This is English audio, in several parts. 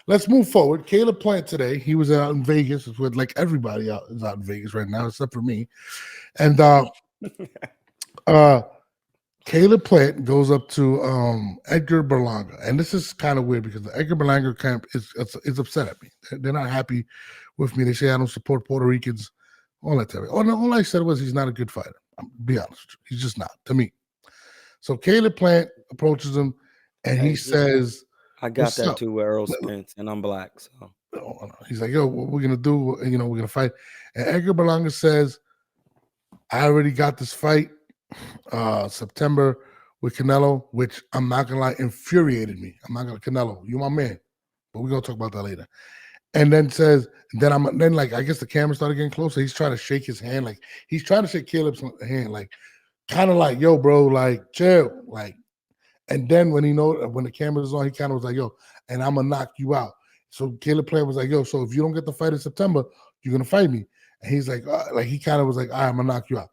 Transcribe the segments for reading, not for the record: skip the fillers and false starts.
let's move forward. Caleb Plant today, he was out in Vegas with like everybody out is out in Vegas right now, except for me. And Caleb Plant goes up to Edgar Berlanga. And this is kind of weird because the Edgar Berlanga camp is upset at me. They're not happy with me. They say I don't support Puerto Ricans, all that type of. All I said was he's not a good fighter. I'll be honest with you. He's just not, to me. So Caleb Plant approaches him and he says, I got that too with Earl Spence, and I'm black. So he's like, yo, what we're gonna do, we're gonna fight. And Edgar Berlanga says, I already got this fight September with Canelo, which I'm not gonna lie, infuriated me. I'm not gonna Canelo, you my man. But we're gonna talk about that later. And then says, then like I guess the camera started getting closer. He's trying to shake his hand, like he's trying to shake Caleb's hand, like kind of like, yo, bro, like chill, like. And then when the camera was on, he kind of was like, yo, and I'm gonna knock you out. So Caleb Plant was like, yo, so if you don't get the fight in September, you're gonna fight me. And he's like he kind of was like, all right, I'm gonna knock you out.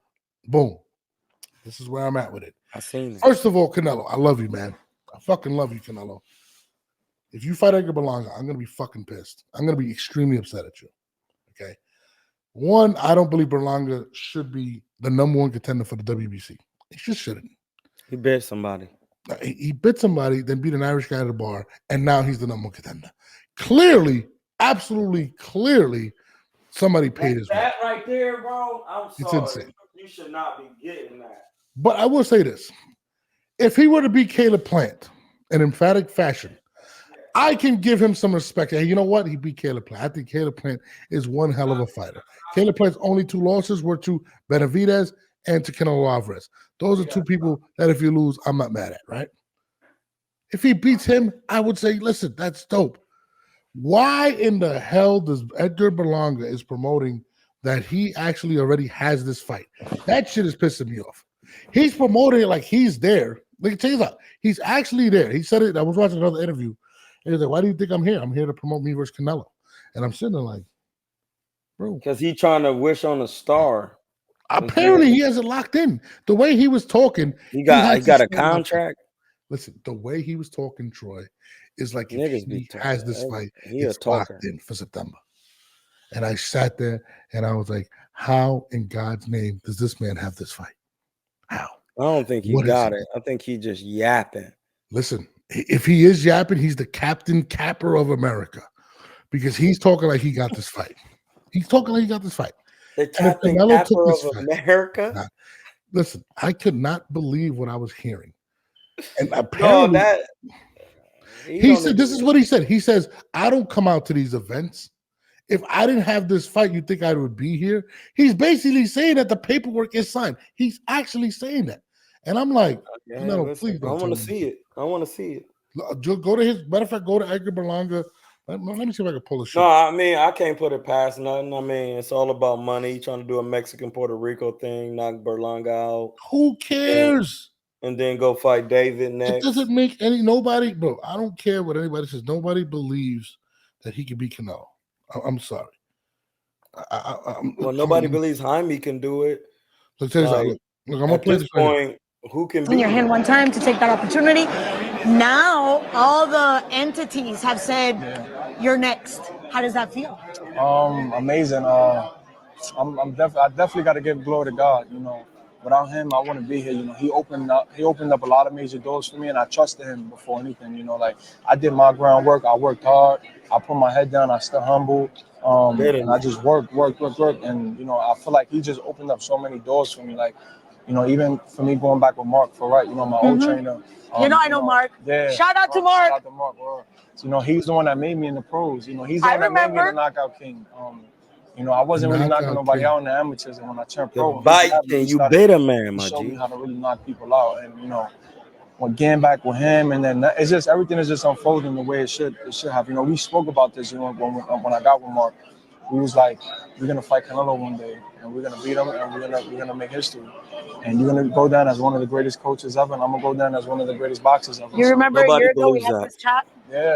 Boom. This is where I'm at with it. I seen it. First of all, Canelo, I love you, man. I fucking love you, Canelo. If you fight Edgar Berlanga, I'm gonna be fucking pissed. I'm gonna be extremely upset at you. Okay. One, I don't believe Berlanga should be the number one contender for the WBC. He just shouldn't. He bit somebody. He bit somebody, then beat an Irish guy at a bar, and now he's the number one contender. Clearly, absolutely clearly, somebody paid his that right there, bro. I'm sorry. It's insane. You should not be getting that. But I will say this. If he were to beat Caleb Plant in emphatic fashion, I can give him some respect. And you know what? He beat Caleb Plant. I think Caleb Plant is one hell of a fighter. Caleb Plant's only 2 losses were to Benavidez and to Canelo Alvarez. Those are 2 people that if you lose, I'm not mad at, right? If he beats him, I would say, listen, that's dope. Why in the hell does Edgar Berlanga is promoting that he actually already has this fight? That shit is pissing me off. He's promoting it like he's there. Like, check this out. He's actually there. He said it. I was watching another interview. And he was like, why do you think I'm here? I'm here to promote me versus Canelo. And I'm sitting there like, bro. Because he's trying to wish on a star. Apparently, he has it locked in. The way he was talking, he got a contract. Listen, the way he was talking, Troy, is like if he has this fight, it's locked in for September. And I sat there and I was like, how in God's name does this man have this fight? How? I don't think he got it. I think he just yapping. Listen, if he is yapping, he's the Captain Capper of America because he's talking like he got this fight. He's talking like he got this fight. The Captain Capper of America. Nah, listen, I could not believe what I was hearing. And apparently, he said, this is what he said. He says, I don't come out to these events. If I didn't have this fight, you think I would be here? He's basically saying that the paperwork is signed. He's actually saying that. And I'm like, please don't. I want to see it. I want to see it. Go to his, matter of fact, go to Edgar Berlanga. Let me see if I can pull a shit. No, I mean, I can't put it past nothing. I mean, it's all about money. He's trying to do a Mexican-Puerto Rico thing, knock Berlanga out. Who cares? And then go fight David next. It doesn't make nobody, bro. I don't care what anybody says. Nobody believes that he can beat Canelo. I'm sorry. Nobody believes Jaime can do it. Look, I'm gonna play this point. Who can in your hand one time to take that opportunity? Now all the entities have said you're next. How does that feel? Amazing. I definitely got to give glory to God. You know, without him, I wouldn't be here. You know, he opened up a lot of major doors for me, and I trusted him before anything. You know, like I did my groundwork. I worked hard. I put my head down. I stayed humble. And I just worked. And, you know, I feel like he just opened up so many doors for me. Like, you know, even for me going back with Mark Farett, you know, my old trainer. I know Mark. Yeah. Shout out to Mark. Shout out to Mark. So, you know, he's the one that made me in the pros. You know, he's the one that made me the knockout king. You know, I wasn't really knocking nobody out in the amateurs. And when I turned pro, you bit a man, my G. He showed me how to really knock people out. And, you know, when getting back with him, and then it's just everything is just unfolding the way it should have. You know, we spoke about this, you know, when I got with Mark. We was like, we're gonna fight Canelo one day, and we're gonna beat him, and we're gonna make history. And you're gonna go down as one of the greatest coaches ever, and I'm gonna go down as one of the greatest boxers ever. You remember a year ago we had this chat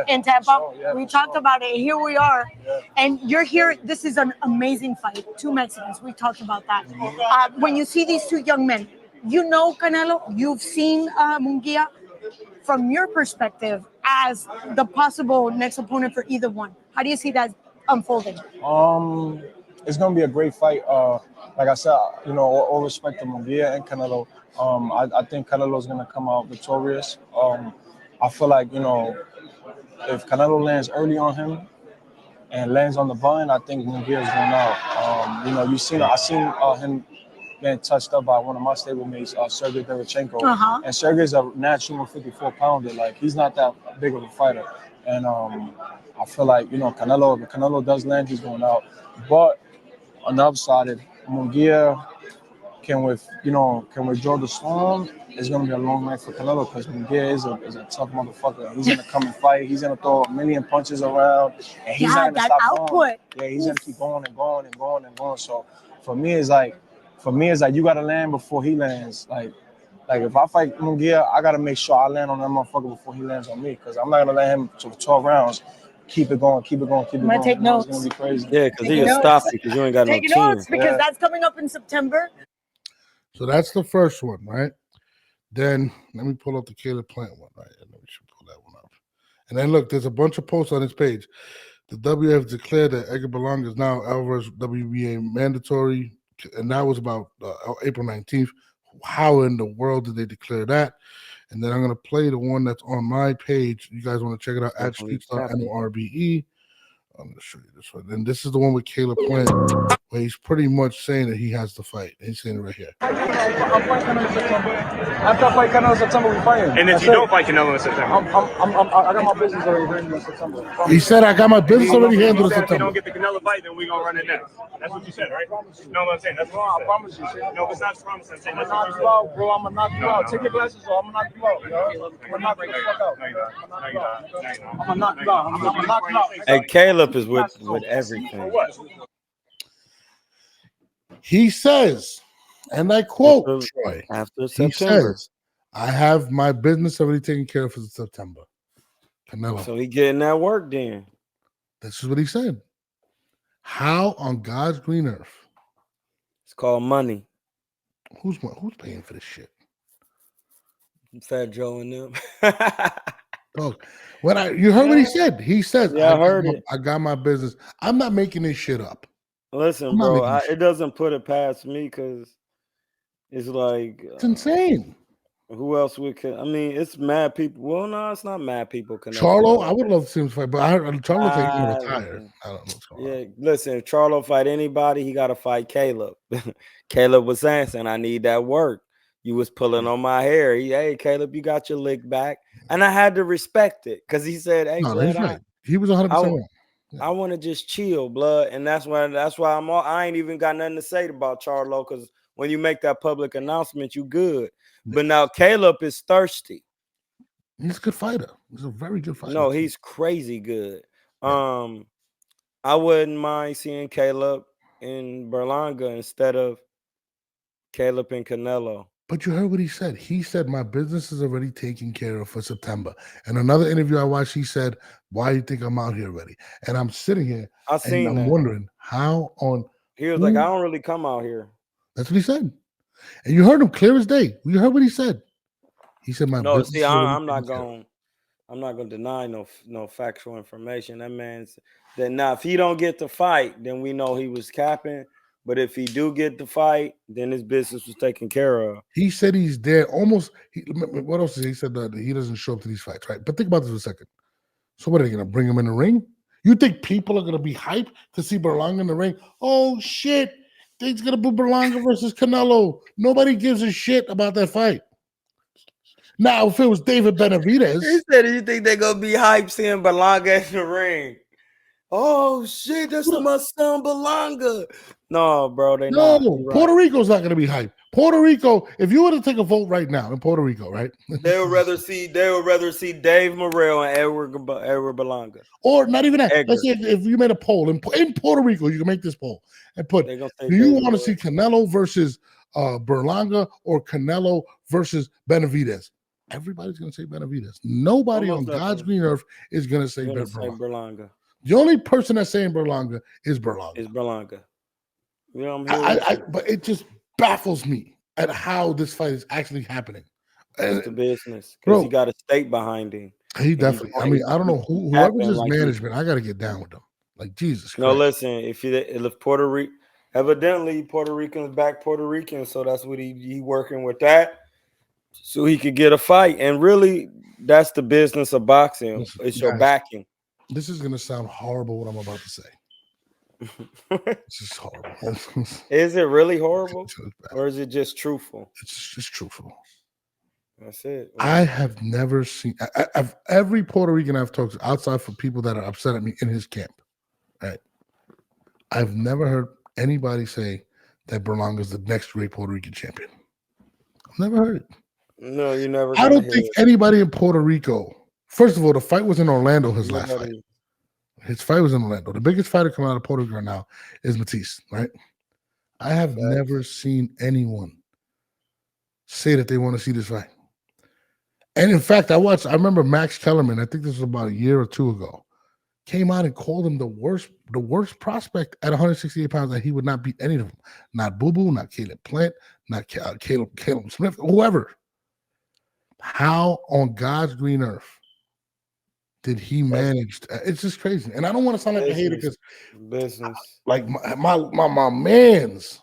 in Tampa? Sure, we talked about it. Here we are, and you're here. This is an amazing fight. 2 Mexicans. We talked about that. When you see these 2 young men, you know Canelo. You've seen Munguia. From your perspective, as the possible next opponent for either one? How do you see that unfolding? It's gonna be a great fight. Like I said, all respect to Munguia and Canelo. I think Canelo's gonna come out victorious. I feel like if Canelo lands early on him and lands on the button, I think Munguia is going out. I seen him getting touched up by one of my stablemates, Sergey Derevchenko. And Sergey's a natural 54-pounder. Like, he's not that big of a fighter. And I feel like, Canelo, if Canelo does land, he's going out. But on the upside, Munguia can withdraw the storm. It's going to be a long night for Canelo because Munguia is a tough motherfucker. He's going to come and fight. He's going to throw a million punches around. And he's not going to stop going. Yeah, he's going to keep going and going and going and going. So for me, it's like you got to land before he lands. Like if I fight Munguia, I got to make sure I land on that motherfucker before he lands on me because I'm not going to let him to 12 rounds. Keep it going. I'm gonna take notes. It's gonna be crazy. Yeah, because he'll stop you because you ain't got no Take chin. notes because that's coming up in September. So that's the first one, right? Then let me pull up the Caleb Plant one, right? And we should pull that one up. And then look, there's a bunch of posts on this page. The WF declared that Edgar Berlanga is now Alvarez WBA mandatory, and that was about April 19th. How in the world did they declare that? And then I'm going to play the one that's on my page. You guys want to check it out at StreetStarNORBE. I'm going to show you this one. And this is the one with Caleb Plant, where he's pretty much saying that he has to fight. He's saying it right here. I'm fighting Canelo in September. After I fight Canelo in September, we fighting. And if you don't fight Canelo in September? I got my business already handled in September. He said, I got my business already handled in If we don't September. get the Canelo fight, then we going to run it next. That's what you said, right? No, what I'm saying. That's what I promise you, shit. No, it's not promise. I'm saying I'm that's gonna knock you out, bro. I'm gonna knock you out. Take your glasses off. I'm gonna knock you out, yo. I'm gonna knock you the fuck out. I'm gonna knock you out. I'm gonna knock you out. Hey, Caleb is with everything. He says, and I quote, Troy, After he September. says, I have my business already taken care of for September. Canelo. So he getting that work then. This is what he said. How on God's green earth? It's called money. Who's paying for this shit? Fat Joe and them. Dog. You heard what he said. He says, Yeah, I heard it. I got my business. I'm not making this shit up. Listen, bro, it doesn't put it past me because it's like It's insane. who else I mean, it's mad people. Well, no, it's not mad people. Charlo, I would love to see him fight, but I heard Charlo think he's gonna retire. I don't know what's going on. Yeah, listen, if Charlo fight anybody, he got to fight Caleb. Caleb was saying, I need that work. You was pulling on my hair. Hey, Caleb, you got your lick back. And I had to respect it because he said, hey, No, blood, he's right. He was 100% right. I want to just chill, blood. And that's why I ain't even got nothing to say about Charlo because when you make that public announcement, you good. But now Caleb is thirsty. He's a good fighter. He's a very good fighter. No, he's crazy good. I wouldn't mind seeing Caleb in Berlanga instead of Caleb and Canelo. But you heard what he said. He said, my business is already taken care of for September. And another interview I watched, he said, why do you think I'm out here already? And I'm sitting here I'm wondering how on. He was like, I don't really come out here. That's what he said. And you heard him clear as day. You heard what he said. He said, my business is I'm not going to deny no factual information. That man's that now if he don't get the fight, then we know he was capping. But if he do get the fight, then his business was taken care of. He said he's there almost. What else? He said that he doesn't show up to these fights, right? But think about this for a second. So what are they going to bring him in the ring? You think people are going to be hyped to see Berlanga in the ring? Oh, shit. They's going to put Berlanga versus Canelo. Nobody gives a shit about that fight. Now, if it was David Benavidez. He said, you think they're going to be hyped seeing Berlanga in the ring? Oh, shit, that's my son Berlanga. No, bro, they not. No, Puerto Rico's not going to be hyped. Puerto Rico, if you were to take a vote right now in Puerto Rico, right? They would rather see Dave Morrell and Edgar Berlanga. Or not even that. Edgar. Let's say if you made a poll in Puerto Rico, you can make this poll and put, do you want to see Canelo versus Berlanga or Canelo versus Benavidez? Everybody's going to say Benavidez. Nobody on God's green earth is going to say Berlanga. The only person that's saying Berlanga is Berlanga. You know, but it just baffles me at how this fight is actually happening. It's the business because he got a stake behind him. He definitely. I mean, I don't know whoever's his like management. I got to get down with them. Like Jesus Christ. No, listen. If Puerto Rico, evidently Puerto Ricans back Puerto Rican, so that's what he working with that, so he could get a fight. And really, that's the business of boxing. Listen, It's your guys, backing. This is gonna sound horrible. What I'm about to say. This is horrible. Is it really horrible, or is it just truthful? It's just truthful. That's it. I have never seen. I've every Puerto Rican I've talked to, outside for people that are upset at me in his camp, right? I've never heard anybody say that Berlanga is the next great Puerto Rican champion. I've never heard it. No, you never. I don't think anybody in Puerto Rico. First of all, the fight was in Orlando. His last fight. His fight was in Orlando. The biggest fighter coming out of Puerto Rico right now is Matisse, right? I have never seen anyone say that they want to see this fight. And in fact, I remember Max Kellerman, I think this was about a year or two ago, came out and called him the worst prospect at 168 pounds, that he would not beat any of them. Not Boo Boo, not Caleb Plant, not Caleb Smith, whoever. How on God's green earth did he manage? It's just crazy. And I don't want to sound like a hater because like my man's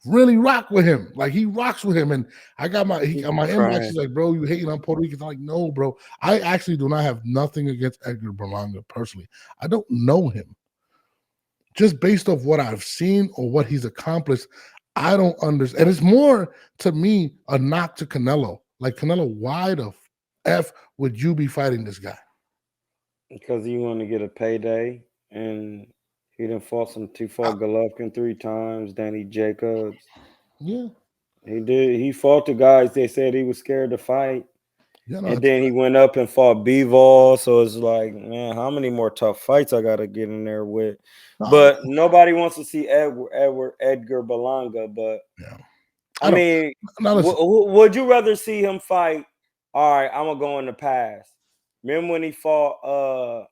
really rock with him. Like he rocks with him. And I got my inbox. He's like, bro, you hating on Puerto Ricans? I'm like, no, bro. I actually do not have nothing against Edgar Berlanga personally. I don't know him. Just based off what I've seen or what he's accomplished, I don't understand. And it's more to me a knock to Canelo. Like, Canelo, why the F would you be fighting this guy? Because he wanted to get a payday, and he done fought Golovkin 3 times, Danny Jacobs. Yeah. He did. He fought the guys they said he was scared to fight. Yeah, no, and then he went up and fought Bivol. So it's like, man, how many more tough fights I got to get in there with? But nobody wants to see Edgar Berlanga. But yeah. I mean, would you rather see him fight? All right, I'm gonna go in the past. Remember when he fought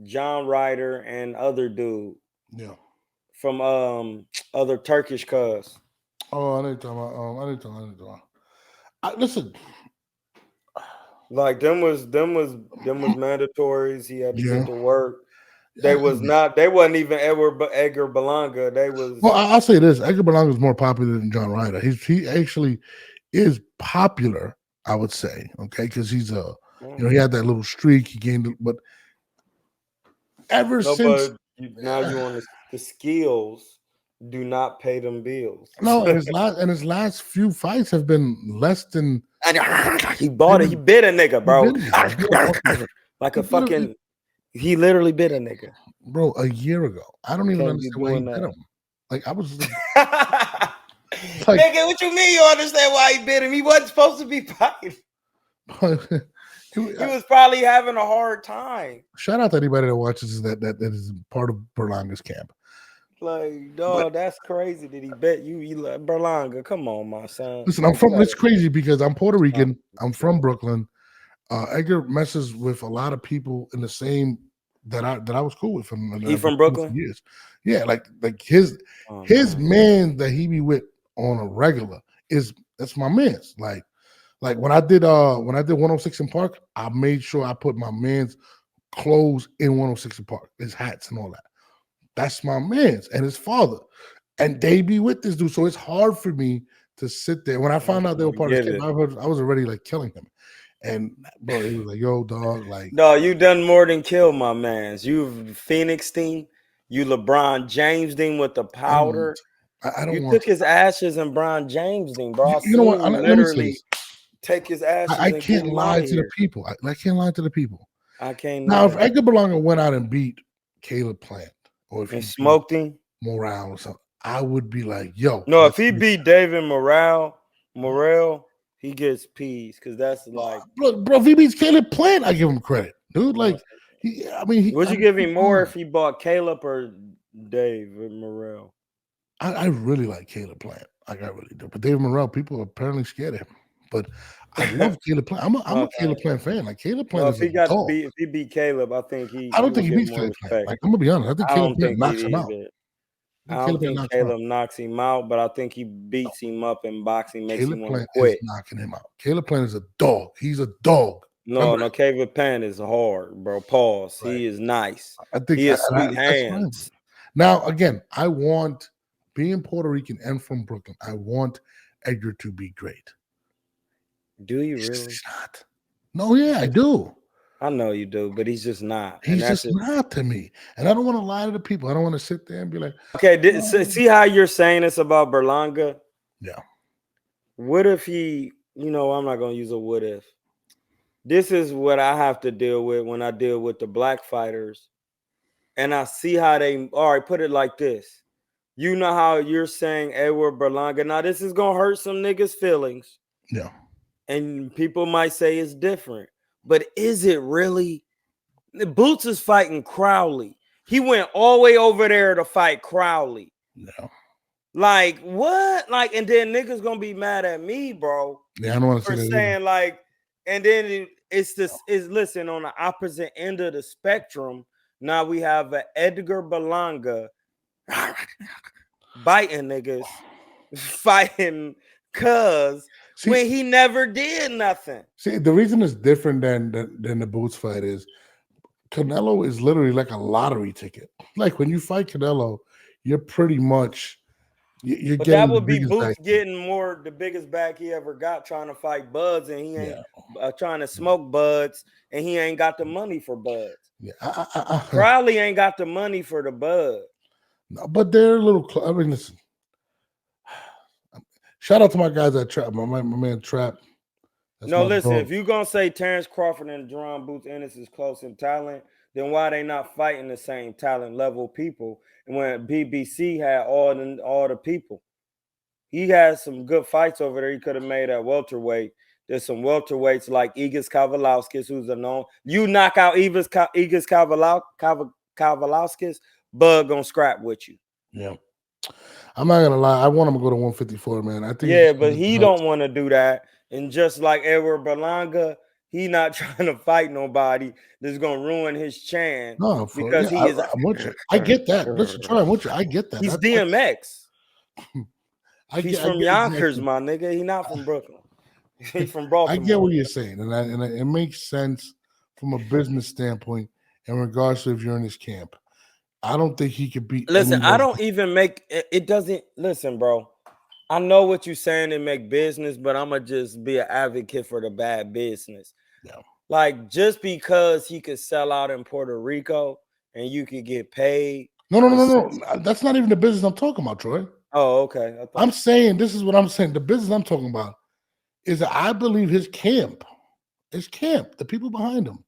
John Ryder and other dude? Yeah. From other Turkish cuz. Oh, I need to talk about. Listen. Like them was mandatories. He had to get to Work. They wasn't even Edgar Berlanga. They was. Well, I'll say this: Edgar Berlanga is more popular than John Ryder. He actually is popular, I would say. Okay, because he's he had that little streak. He gained, but since now you on the skills do not pay them bills. No, his last few fights have been less than. He bought it. He bit a nigga, bro. Like a fucking. He literally bit a nigga, bro. A year ago, I don't even understand why he bit him. Like I was. Like, nigga, what you mean? You understand why he bit him? He wasn't supposed to be fighting. He was probably having a hard time. Shout out to anybody that watches that is part of Berlanga's camp. Like, dog, that's crazy. Did he bet you? Like, Berlanga, come on, my son. Listen, it's crazy because I'm Puerto Rican. I'm from Brooklyn. Edgar messes with a lot of people in the same that I was cool with him. He from Brooklyn? Years. Yeah, like his man that he be with on a regular that's my man's. Like when I did 106 in Park, I made sure I put my man's clothes in 106 in Park, his hats and all that. That's my man's and his father. And they be with this dude. So it's hard for me to sit there. When I found out they were part of his camp, I was already like killing him. And bro, he was like, yo, dog, like, no, you done more than kill my mans. You Phoenix team, you LeBron James team with the powder. I don't you took his ashes and Bron James team, bro. You know what? Literally take his ashes. I can't lie to the people. I can't lie to the people. I can't. Now, if Edgar Berlanga went out and beat Caleb Plant, or if he smoked him, Morale or something, I would be like, yo. No, if he beat David Morale, he gets peas because that's like, bro. If he beats Caleb Plant, I give him credit, dude. Like, would you give him more if he bought Caleb or David Morale? I really like Caleb Plant. Like I really do. But David Morale, people are apparently scared of him. But I love Caleb Plant. I'm a Caleb Plant fan. Like Caleb Plant is if he beat Caleb, I think I don't think he beats Caleb Plant. Like I'm gonna be honest. I think Caleb Plant knocks him out. I don't think Caleb knocks him out, but I think he beats him up in boxing, makes him want to quit. Is knocking him out. Caleb Plant is a dog. He's a dog. No, Kevin Pan is hard, bro. Pause. Right. He is nice. I think He is sweet that's fine. hands. Now, again, I want, being Puerto Rican and from Brooklyn, I want Edgar to be great. Do you He's really? not. No, yeah, I do. I know you do, but he's just not. He's just not to me. And I don't want to lie to the people. I don't want to sit there and be like, okay, see how you're saying this about Berlanga? Yeah. What if he, I'm not going to use a what if. This is what I have to deal with when I deal with the black fighters. And I see how all right, put it like this. You know how you're saying Edgar Berlanga. Now, this is going to hurt some niggas' feelings. Yeah. And people might say it's different. But is it really? Boots is fighting Crowley. He went all the way over there to fight Crowley. No. Like, what? Like, and then niggas going to be mad at me, bro. Yeah, I don't want to for say that saying, either. like, and then listen, on the opposite end of the spectrum, now we have an Edgar Berlanga biting niggas, fighting cuz when he never did nothing. See, the reason it's different than the Boots fight is Canelo is literally like a lottery ticket. Like when you fight Canelo, you're pretty much you're But getting that would the be biggest Boots bag. getting the biggest bag he ever got trying to fight Buds, and he ain't trying to smoke Buds, and he ain't got the money for Buds. Yeah, Crowley ain't got the money for the Bud. No, but they're a little. I mean, listen. Shout out to my guys at Trap, my man Trap. Listen, if you're going to say Terrence Crawford and Jerron Boots Ennis is close in talent, then why they not fighting the same talent level people? And when BBC had all the people, he had some good fights over there. He could have made at welterweight. There's some welterweights like Igis Kavalauskis, who's a known. You knock out Igis Kavalauskis, Bud gonna scrap with you. Yeah. I'm not gonna lie. I want him to go to 154, man. I think. Yeah, but he don't want to do that. And just like Edgar Berlanga, he not trying to fight nobody that's gonna ruin his chance. No, because he is. I'm with you. I get that. Listen, Troy, I'm with you. I get that. He's DMX. He's from Yonkers, my nigga. He's not from Brooklyn. He's from Baltimore. I get what you're saying, and it makes sense from a business standpoint in regards to if you're in his camp. I don't think he could beat. Listen, I don't even make it. Doesn't listen, bro. I know what you're saying to make business, but I'm gonna just be an advocate for the bad business. Yeah. Like just because he could sell out in Puerto Rico and you could get paid. No. That's not even the business I'm talking about, Troy. Oh, okay. I'm saying this is what I'm saying. The business I'm talking about is that I believe his camp, the people behind him,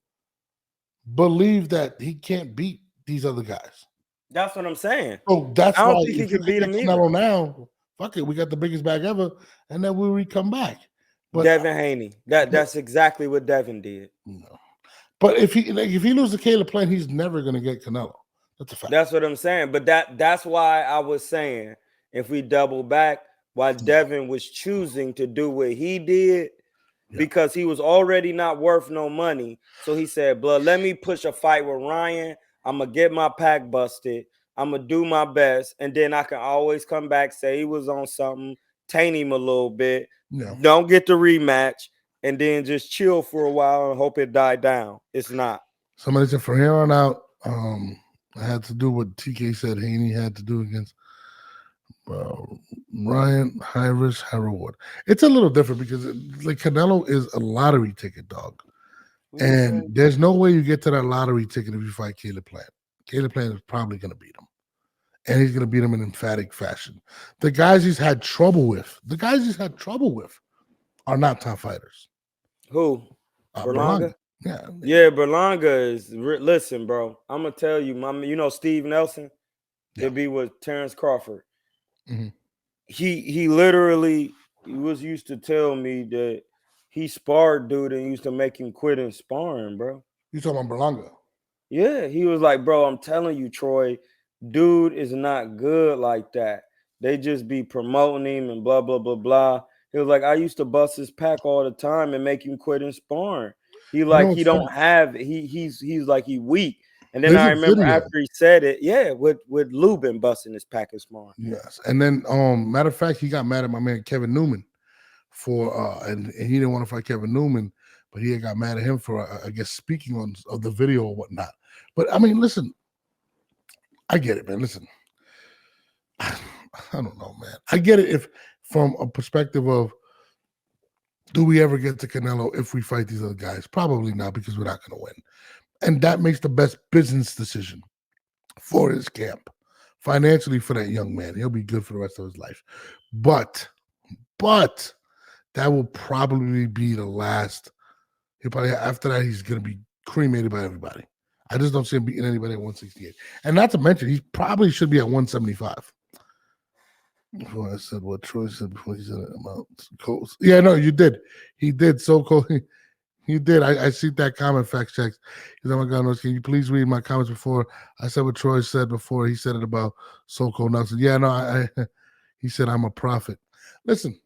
believe that he can't beat these other guys. That's what I'm saying. So that's I don't why think he if you can beat him Canelo now, fuck it, we got the biggest bag ever, and then we come back. But Devin Haney, that's exactly what Devin did. No. But if he loses to Caleb Plant, he's never gonna get Canelo. That's a fact. That's what I'm saying. But that's why I was saying if we double back, why Devin was choosing to do what he did, because he was already not worth no money. So he said, "Blood, let me push a fight with Ryan. I'm gonna get my pack busted. I'm gonna do my best, and then I can always come back, say he was on something, taint him a little bit, don't get the rematch, and then just chill for a while and hope it died down." It's not. Somebody said from here on out, I had to do what TK said Haney had to do against Ryan, high risk, high reward. It's a little different because like Canelo is a lottery ticket, dog. And there's no way you get to that lottery ticket if you fight Caleb Plant. Caleb Plant is probably going to beat him. And he's going to beat him in emphatic fashion. The guys he's had trouble with, are not top fighters. Who? Berlanga? Yeah, Berlanga is. Listen, bro, I'm gonna tell you, you know Steve Nelson, to be with Terrence Crawford. Mm-hmm. He literally was used to tell me that he sparred dude and used to make him quit in sparring, bro. You talking about Berlanga? Yeah, he was like, bro, I'm telling you, Troy, dude is not good like that. They just be promoting him and blah blah blah blah. He was like, I used to bust his pack all the time and make him quit in sparring. He like he don't have he's like he weak. And then I remember after he said it, with Lubin busting his pack in sparring. Yes, and then matter of fact, he got mad at my man Kevin Newman for and he didn't want to fight Kevin Newman, but he got mad at him for, I guess, speaking on of the video or whatnot. But I mean, listen, I get it, man. Listen, I don't know, man. I get it if from a perspective of, do we ever get to Canelo if we fight these other guys? Probably not, because we're not going to win. And that makes the best business decision for his camp. Financially, for that young man, he'll be good for the rest of his life. But that will probably be the last. He'll probably, after that, he's going to be cremated by everybody. I just don't see him beating anybody at 168. And not to mention, he probably should be at 175. Before I said what Troy said before he said it about Coles. Yeah, no, you did. He did. So Cole, he did. I see that comment, fact checks. He's, oh my God, no, can you please read my comments before I said what Troy said before he said it about So Cole Nelson? Yeah, no, he said I'm a prophet. Listen.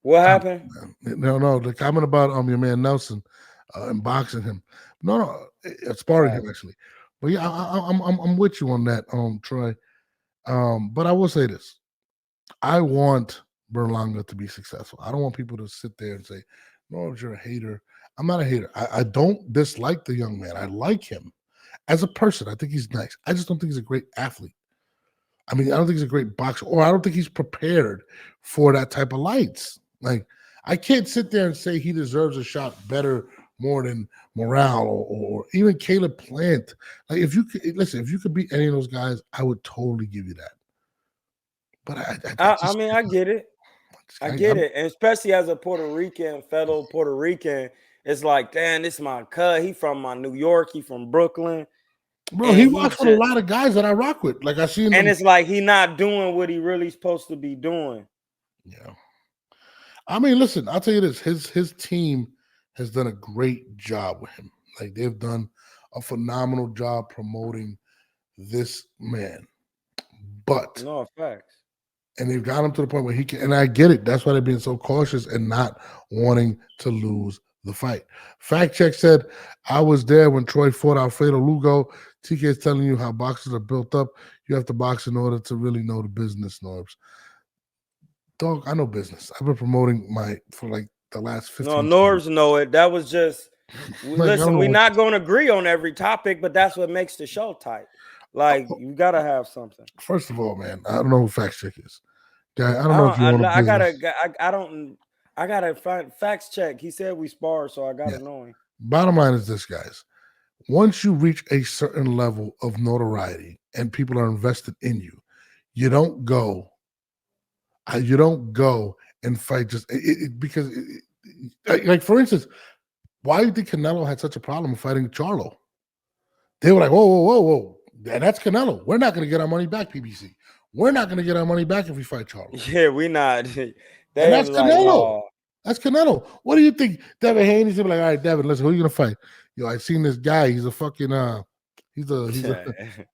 What happened? No, the comment about your man Nelson and boxing him. No, sparring him actually. But yeah, I'm with you on that, Troy. But I will say this. I want Berlanga to be successful. I don't want people to sit there and say, no, you're a hater. I'm not a hater. I don't dislike the young man. I like him as a person. I think he's nice. I just don't think he's a great athlete. I mean, I don't think he's a great boxer, or I don't think he's prepared for that type of lights. Like, I can't sit there and say he deserves a shot better, more than Morale or even Caleb Plant. Like, if you could beat any of those guys, I would totally give you that. But I mean, I get it. I get it. And especially as a fellow Puerto Rican, it's like, damn, this is my cut. He from my New York. He from Brooklyn. Bro, he rocks with a lot of guys that I rock with. Like, I see him. And it's like he not doing what he really supposed to be doing. Yeah. I mean, listen, I'll tell you this. His team has done a great job with him. Like, they've done a phenomenal job promoting this man. But no facts. And they've got him to the point where he can, and I get it. That's why they're being so cautious and not wanting to lose the fight. Fact check said, I was there when Troy fought Alfredo Lugo. TK is telling you how boxers are built up. You have to box in order to really know the business, Norbs. Dog, I know business. I've been promoting for like the last 15 years. No, Norbs know it. That was just, listen, we're not going to agree on every topic, but that's what makes the show tight. Like, you got to have something. First of all, man, I don't know who fact check is. Guy, I don't know if you want to. I gotta find facts check. He said we spar, so I gotta know him. Bottom line is this, guys. Once you reach a certain level of notoriety and people are invested in you, you don't go and fight just because, like, for instance, why do you think Canelo had such a problem fighting Charlo? They were like, whoa. And that's Canelo. We're not going to get our money back, PBC. We're not going to get our money back if we fight Charlo. Yeah, we're not. And that's Canelo. That's Canelo. What do you think? Devin Haney's gonna be like, all right, Devin, listen, who are you going to fight? Yo, I seen this guy. He's a fucking,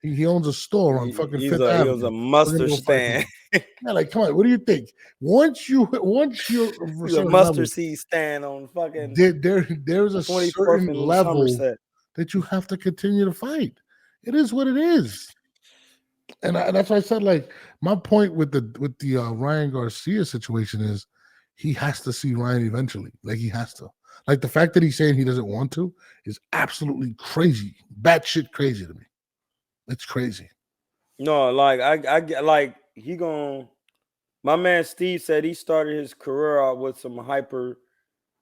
he owns a store on fucking Fifth Avenue. He owns a mustard stand. Yeah, like, come on, what do you think? Once you're a mustard seed stand on fucking there's a certain level that you have to continue to fight. It is what it is, and that's why I said, like, my point with the Ryan Garcia situation is he has to see Ryan eventually. Like, he has to. Like, the fact that he's saying he doesn't want to is absolutely crazy, batshit crazy to me. It's crazy. No, like I like my man Steve said he started his career out with some hyper.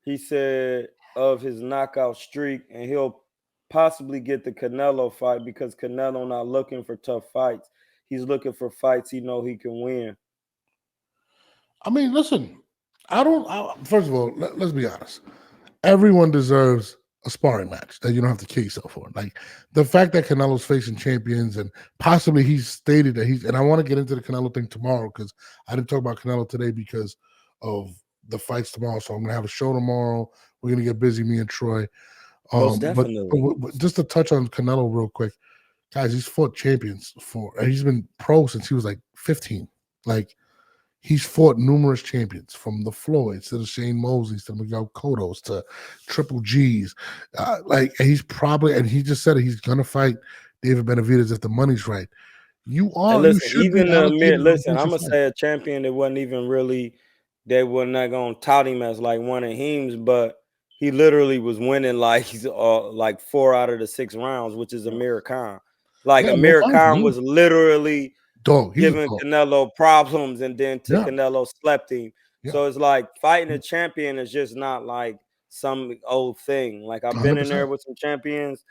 He said of his knockout streak, and he'll possibly get the Canelo fight because Canelo not looking for tough fights. He's looking for fights he know he can win. I mean, listen, first of all, let's be honest. Everyone deserves a sparring match that you don't have to kill yourself for. Like, the fact that Canelo's facing champions and possibly he's stated that and I want to get into the Canelo thing tomorrow because I didn't talk about Canelo today because of the fights tomorrow. So I'm going to have a show tomorrow. We're going to get busy, me and Troy. Most definitely. But just to touch on Canelo real quick, guys, he's fought champions he's been pro since he was like 15. Like, he's fought numerous champions, from the Floyds to the Shane Mosleys to the Miguel Cottos to Triple G's. And he just said he's gonna fight David Benavidez if the money's right. I'm gonna say a champion that wasn't even really, they were not gonna tout him as like one of him's, but he literally was winning like 4 out of the 6 rounds, which is Amir Khan. Like Yeah, no Amir fights, Khan yeah. was literally Dog, he's a giving dog. Canelo problems, and then Yeah. Canelo slept him. Yeah. So it's like fighting a champion is just not like some old thing. Like I've been in there 100%. with some champions.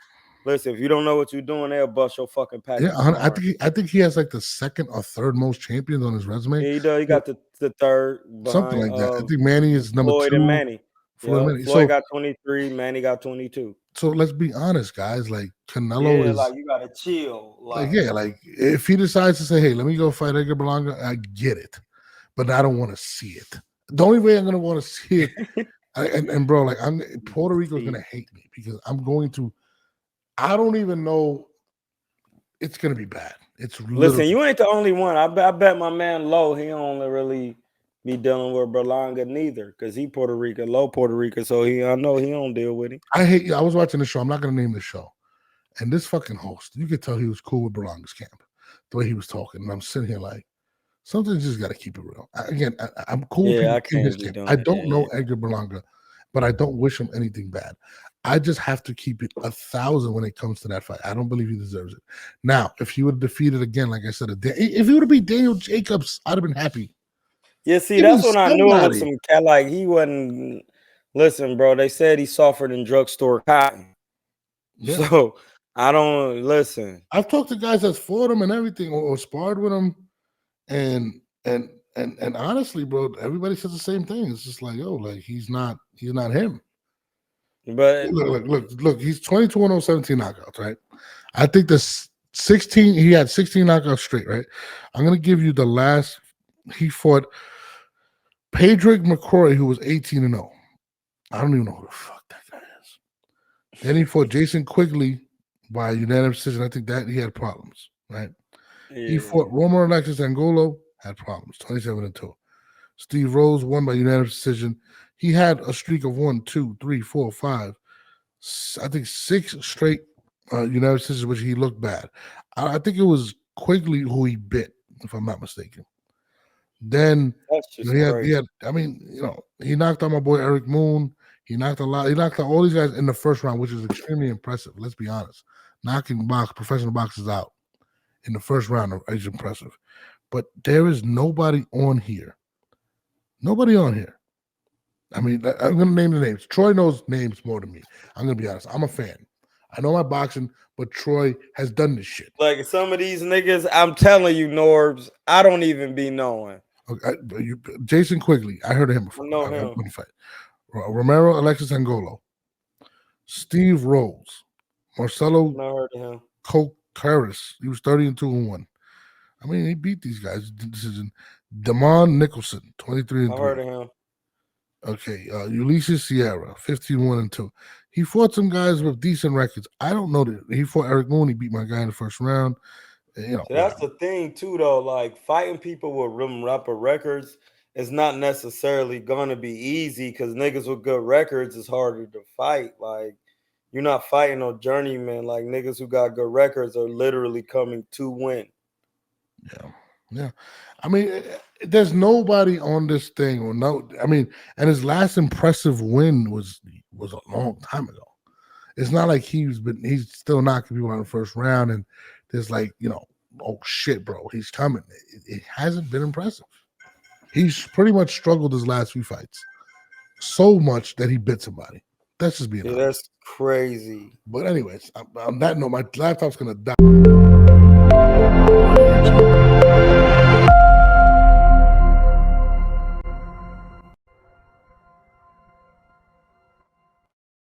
Listen, if you don't know what you're doing, they'll bust your fucking package. Yeah, I think he has like the second or third most champions on his resume. Yeah, he does. He got the third behind, something like that. I think Manny is number Floyd 2. and Manny. Manny. Floyd got 23, Manny got 22. So let's be honest, guys. Like Canelo Yeah, is like you gotta chill. like if he decides to say, "Hey, let me go fight Edgar Berlanga," I get it, but I don't want to see it. The only way I'm gonna want to see it, and bro, like Puerto Rico's gonna hate me because I'm going to. I don't even know. It's gonna be bad. It's Listen, you ain't the only one. I bet my man Low, he only really be dealing with Berlanga neither, because he Puerto Rican, Low Puerto Rican, so I know he don't deal with him. I was watching the show. I'm not gonna name the show, and this fucking host, you could tell he was cool with Berlanga's camp, the way he was talking, and I'm sitting here like, something's just got to keep it real. I'm cool with people in his camp. I don't know Edgar Berlanga, but I don't wish him anything bad. I just have to keep it 1,000 when it comes to that fight. I don't believe he deserves it. Now, if he would have defeated again, like I said, if he would have beat Daniel Jacobs, I'd have been happy. Yeah, see, that's when I knew it was some cat. Like he wasn't. Listen, bro, they said he suffered in drugstore cotton. Yeah. So I don't listen. I've talked to guys that's fought him and everything, or sparred with him, and honestly, bro, everybody says the same thing. It's just like, yo, like he's not him. But look, he's 22-0, 17 knockouts, right? I think the 16, he had 16 knockouts straight, right? I'm gonna give you the last. He fought Pedrick McCrory, who was 18-0. I don't even know who the fuck that guy is. Then he fought Jason Quigley by unanimous decision. I think that he had problems, right? Yeah. He fought Romer Alexis Angolo, had problems, 27-2. Steve Rose won by unanimous decision. He had a streak of 1, 2, 3, 4, 5, I think 6 straight unanimous decisions, which he looked bad. I think it was Quigley who he bit, if I'm not mistaken. Then he had, I mean, he knocked out my boy Eric Moon. He knocked out all these guys in the first round, which is extremely impressive. Let's be honest. Knocking professional boxers out in the first round is impressive. But there is nobody on here. Nobody on here. I mean, I'm going to name the names. Troy knows names more than me. I'm going to be honest. I'm a fan. I know my boxing, but Troy has done this shit. Like some of these niggas, I'm telling you, Norbs, I don't even be knowing. Okay, Jason Quigley, I heard of him before. Know him. Fight. Romero Alexis Angolo, Steve Rose, Marcelo Cocaris. He was 30-2-1. I mean, he beat these guys. Decision. Damon Nicholson, 23-3. I heard of him. Okay, Ulysses Sierra, 15-1-2. He fought some guys with decent records. I don't know that he fought Eric Moon. He beat my guy in the first round. So that's the thing too, though. Like fighting people with rapper records is not necessarily gonna be easy because niggas with good records is harder to fight. Like you're not fighting no journeyman. Like niggas who got good records are literally coming to win. Yeah. I mean, there's nobody on this thing or no. I mean, and his last impressive win was a long time ago. It's not like he's still knocking people out in the first round, and there's like, oh shit, bro, he's coming. It hasn't been impressive. He's pretty much struggled his last few fights so much that he bit somebody. That's just being honest. That's crazy. But anyways, on that note, my laptop's gonna die.